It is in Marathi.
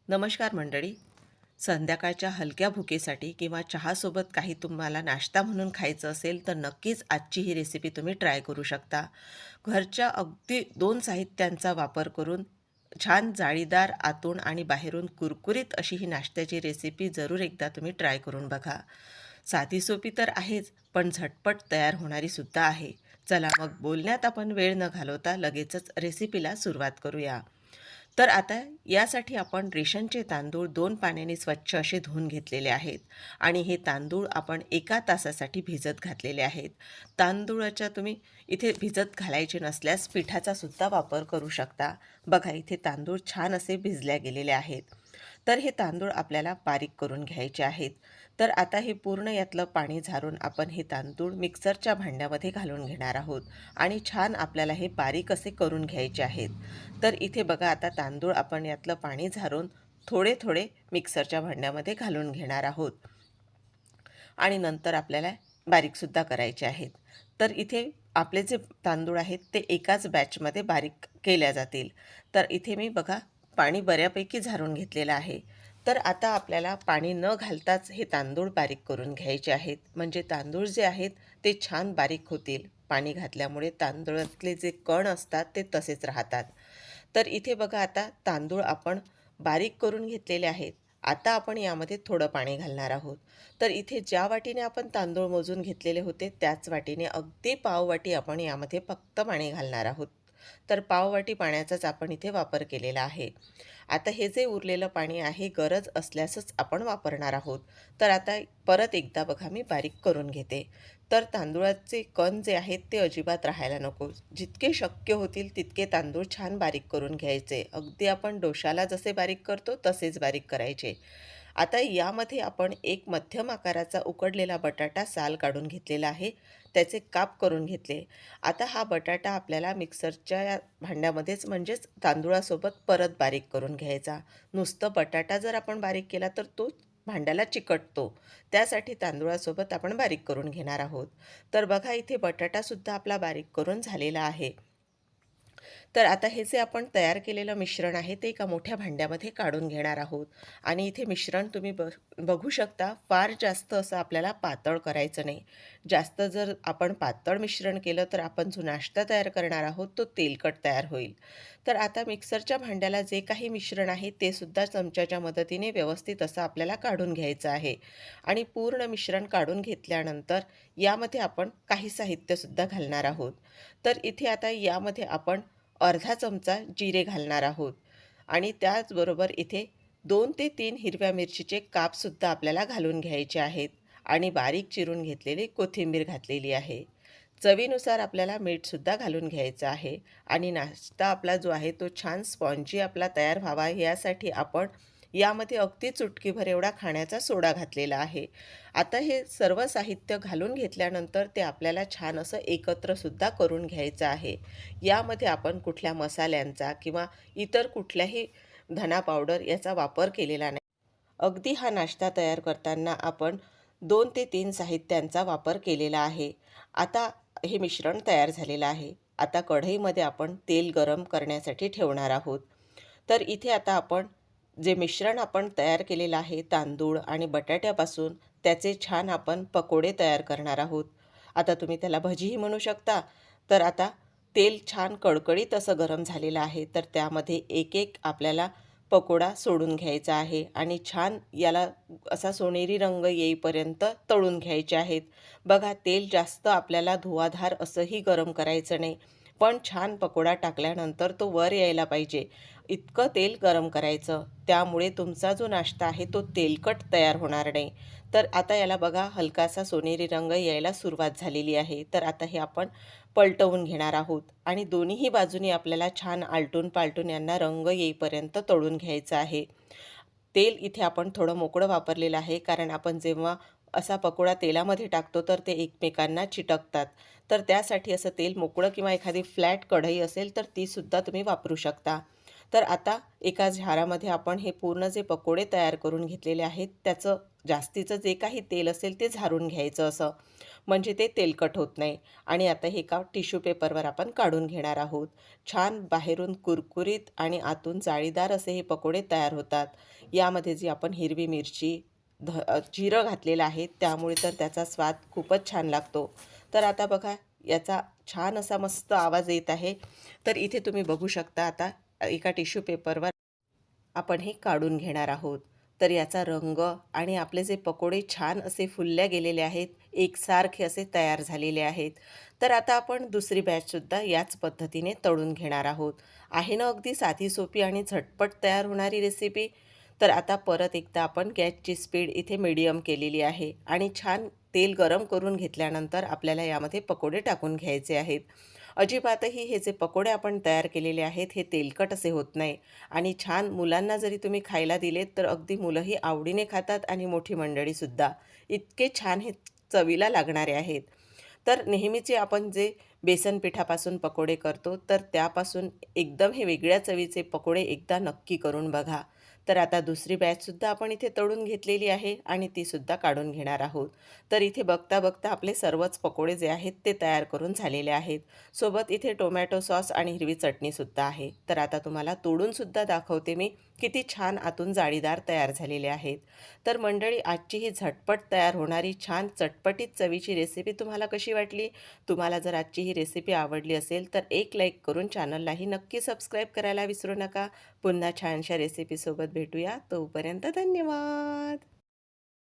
नमस्कार मंडळी. संध्याकाळच्या हलक्या भुकेसाठी किंवा चहासोबत काही तुम्हाला नाश्ता म्हणून खायचं असेल तर नक्कीच आजची ही रेसिपी तुम्ही ट्राय करू शकता. घरच्या अगदी 2 साहित्यांचा वापर करून छान जाळीदार आतून आणि बाहेरून कुरकुरीत अशी ही नाश्त्याची रेसिपी जरूर एकदा तुम्ही ट्राय करून बघा. साधी सोपी तर आहेच, पण झटपट तयार होणारी सुद्धा आहे. चला मग बोलण्यात आपण वेळ न घालवता लगेचच रेसिपीला सुरुवात करूया. तर आता यासाठी आपण रेशनचे तांदूळ 2 पाण्याने स्वच्छ असे धुवून घेतलेले आहेत आणि हे तांदूळ आपण 1 तासासाठी भिजत घातलेले आहेत. तांदूळाच्या तुम्ही इथे भिजत घालायचे नसल्यास पिठाचा सुद्धा वापर करू शकता. बघा इथे तांदूळ छान असे भिजल्या गेलेले आहेत. तर हे तांदूळ आपल्याला बारीक करून घ्यायचे आहेत. तर आता हे पूर्ण यातलं पाणी झारून आपण हे तांदूळ मिक्सरच्या भांड्यामध्ये घालून घेणार आहोत आणि छान आपल्याला हे बारीक असे करून घ्यायचे आहेत. तर इथे बघा आता तांदूळ आपण यातलं पाणी झारून थोडे थोडे मिक्सरच्या भांड्यामध्ये घालून घेणार आहोत आणि नंतर आपल्याला बारीकसुद्धा करायचे आहेत. तर इथे आपले जे तांदूळ आहेत ते एकाच बॅचमध्ये बारीक केल्या जातील. तर इथे मी बघा पाणी बऱ्यापैकी झारून घेतलेलं आहे. तर आता आपल्याला पाणी न घालताच हे तांदूळ बारीक करून घ्यायचे आहेत. म्हणजे तांदूळ जे आहेत ते छान बारीक होतील. पाणी घातल्यामुळे तांदूळातले जे कण असतात ते तसेच राहतात. तर इथे बघा आता तांदूळ आपण बारीक करून घेतलेले आहेत. आता आपण यामध्ये थोडं पाणी घालणार आहोत. तर इथे ज्या वाटीने आपण तांदूळ मोजून घेतलेले होते त्याच वाटीने अगदी पाववाटी आपण यामध्ये फक्त पाणी घालणार आहोत. तर पाववाटी पाण्याचाच आपण इथे वापर केलेला आहे. आता हे जे उरलेलं पाणी आहे गरज असल्यासच आपण वापरणार आहोत. तर आता परत एकदा बघा मी बारीक करून घेते. तर तांदूळाचे कण जे आहेत ते अजिबात राहायला नको. जितके शक्य होतील तितके तांदूळ छान बारीक करून घ्यायचे. अगदी आपण डोशाला जसे बारीक करतो तसेच बारीक करायचे. आता यामध्ये आपण एक मध्यम आकाराचा उकडलेला बटाटा साल काढून घेतलेला आहे. त्याचे काप करून घेतले. आता हा बटाटा आपल्याला मिक्सरच्या या भांड्यामध्येच म्हणजेच तांदूळासोबत परत बारीक करून घ्यायचा. नुसतं बटाटा जर आपण बारीक केला तर तो भांड्याला चिकटतो. त्यासाठी तांदूळासोबत आपण बारीक करून घेणार आहोत. तर बघा इथे बटाटासुद्धा आपला बारीक करून झालेला आहे. तर आता हे जे आपण तयार केलेलं मिश्रण आहे ते एका मोठ्या भांड्यामध्ये काढून घेणार आहोत आणि इथे मिश्रण तुम्ही बघू शकता फार जास्त असं आपल्याला पातळ करायचं नाही. जास्त जर आपण पातळ मिश्रण केलं तर आपण जो नाश्ता तयार करणार आहोत तो तेलकट तयार होईल. तर आता मिक्सरच्या भांड्याला जे काही मिश्रण आहे ते सुद्धा चमच्याच्या मदतीने व्यवस्थित असं आपल्याला काढून घ्यायचं आहे आणि पूर्ण मिश्रण काढून घेतल्यानंतर यामध्ये आपण काही साहित्यसुद्धा घालणार आहोत. तर इथे आता यामध्ये आपण अर्धा चमचा जिरे घालणार आहोत आणि त्याचबरोबर इथे 2 ते 3 हिरव्या मिरचीचे कापसुद्धा आपल्याला घालून घ्यायचे आहेत आणि बारीक चिरून घेतलेली कोथिंबीर घातलेली आहे. चवीनुसार आपल्याला मीठसुद्धा घालून घ्यायचं आहे आणि नाश्ता आपला जो आहे तो छान स्पॉन्जी आपला तयार व्हावा यासाठी आपण यामध्ये अगदी चुटकीभर एवढा खाण्याचा सोडा घातलेला आहे. आता हे सर्व साहित्य घालून घेतल्यानंतर ते आपल्याला छान असं एकत्रसुद्धा करून घ्यायचं आहे. यामध्ये आपण कुठल्या मसाल्यांचा किंवा इतर कुठल्याही धना पावडर याचा वापर केलेला नाही. अगदी हा नाश्ता तयार करताना आपण 2 ते 3 साहित्यांचा वापर केलेला आहे. आता हे मिश्रण तयार झालेलं आहे. आता कढईमध्ये आपण तेल गरम करण्यासाठी ठेवणार आहोत. तर इथे आता आपण जे मिश्रण आपण तयार केलेलं आहे तांदूळ आणि बटाट्यापासून त्याचे छान आपण पकोडे तयार करणार आहोत. आता तुम्ही त्याला भजीही म्हणू शकता. तर आता तेल छान कडकडीत असं गरम झालेलं आहे. तर त्यामध्ये एक एक आपल्याला पकोडा सोडून घ्यायचा आहे आणि छान याला असा सोनेरी रंग येईपर्यंत तळून घ्यायचे आहेत. बघा तेल जास्त आपल्याला धुवाधार असंही गरम करायचं नाही. पण छान पकोडा टाकल्यानंतर तो वर यायला पाहिजे इतकं तेल गरम करायचं. त्यामुळे तुमचा जो नाश्ता आहे तो तेलकट तयार होणार नाही. तर आता याला बघा हलकासा सोनेरी रंग यायला सुरुवात झालेली आहे. तर आता हे आपण पलटवून घेणार आहोत आणि दोन्हीही बाजूनी आपल्याला छान आलटून पालटून यांना रंग येईपर्यंत तळून घ्यायचं आहे. तेल इथे आपण थोडं मोकळं वापरलेलं आहे कारण आपण जेव्हा असा पकोडा तेलामध्ये टाकतो तर ते एकमेकांना चिटकतात. तर त्यासाठी असं तेल मोकळं किंवा एखादी फ्लॅट कढई असेल तर तीसुद्धा तुम्ही वापरू शकता. तर आता एका झारामध्ये आपण हे पूर्ण जे पकोडे तयार करून घेतलेले आहेत त्याचं जास्तीचं जे काही तेल असेल ते झारून घ्यायचं असं, म्हणजे ते तेलकट होत नाही. आणि आता हे एका टिश्यू पेपरवर आपण काढून घेणार आहोत. छान बाहेरून कुरकुरीत आणि आतून जाळीदार असे हे पकोडे तयार होतात. यामध्ये जी आपण हिरवी मिरची, जिरं घातलेलं आहे त्यामुळे तर त्याचा स्वाद खूपच छान लागतो. तर आता बघा याचा छान असा मस्त आवाज येत आहे. तर इथे तुम्ही बघू शकता आता एका टिश्यू पेपरवर आपण हे काढून घेणार आहोत. तर याचा रंग आणि आपले जे पकोडे छान असे फुलल्या गेलेले आहेत, एकसारखे असे तयार झालेले आहेत. तर आता आपण दुसरी बॅचसुद्धा याच पद्धतीने तळून घेणार आहोत. आहे ना अगदी साधी सोपी आणि झटपट तयार होणारी रेसिपी. तर आता परत एकदा आपण गॅसची स्पीड इथे मीडियम केलेली आहे आणि छान तेल गरम करून घेतल्यानंतर आपल्याला यामध्ये पकोडे टाकून घ्यायचे आहेत. अजिबातही हे जे पकोडे आपण तयार केलेले आहेत हे तेलकट असे होत नाही आणि छान मुलांना जरी तुम्ही खायला दिलेत तर अगदी मुलंही आवडीने खातात आणि मोठी मंडळीसुद्धा. इतके छान हे चवीला लागणारे आहेत. तर नेहमीचे आपण जे बेसन पिठापासून पकोडे करतो तर त्यापासून एकदम हे वेगळ्या चवीचे पकोडे एकदा नक्की करून बघा. तर आता दुसरी बॅचसुद्धा आपण इथे तळून घेतलेली आहे आणि तीसुद्धा काढून घेणार आहोत. तर इथे बघता बघता आपले सर्वच पकोडे जे आहेत ते तयार करून झालेले आहेत. सोबत इथे टोमॅटो सॉस आणि हिरवी चटणीसुद्धा आहे. तर आता तुम्हाला तोडूनसुद्धा दाखवते मी किती छान आतून जाळीदार तयार झालेले आहेत. तर मंडळी आजची ही झटपट तयार होणारी छान चटपटीत चवीची रेसिपी तुम्हाला कशी वाटली? तुम्हाला जर आजची ही रेसिपी आवडली असेल तर एक लाईक करून चॅनललाही नक्की सबस्क्राईब करायला विसरू नका. पुन्हा छानशा रेसिपीसोबत भेटूया. तोपर्यंत धन्यवाद.